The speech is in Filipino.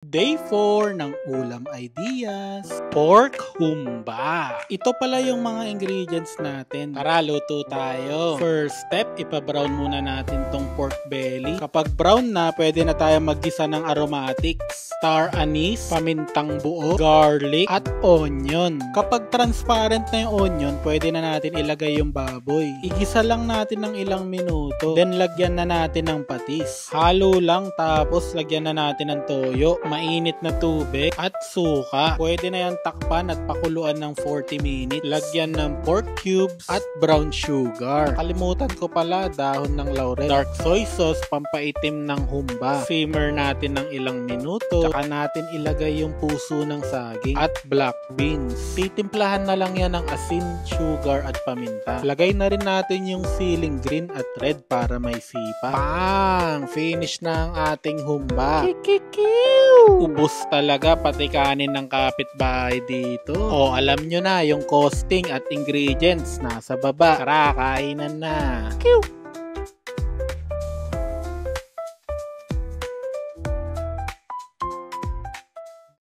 Day 4 ng Ulam Ideas, pork humba. Ito pala yung mga ingredients natin. Tara, luto tayo. First step, ipa-brown muna natin tong pork belly. Kapag brown na, pwede na tayo maggisa ng aromatics. Star anise, pamintang buo, garlic, at onion. Kapag transparent na yung onion, pwede na natin ilagay yung baboy. Igisa lang natin ng ilang minuto. Then lagyan na natin ng patis. Halo lang, tapos lagyan na natin ng toyo, mainit na tubig at suka. Pwede na yan takpan at pakuluan ng 40 minutes. Lagyan ng pork cubes at brown sugar. Kalimutan ko pala, dahon ng laurel. Dark soy sauce, pampaitim ng humba. Simmer natin ng ilang minuto. Tsaka natin ilagay yung puso ng saging at black beans. Titimplahan na lang yan ng asin, sugar at paminta. Lagay na rin natin yung siling green at red para may sipa. Pang! Finish na ang ating humba. Ubus talaga pati kanin ng kapitbahay dito. O alam nyo na yung costing at ingredients nasa baba. Tara, kainan na.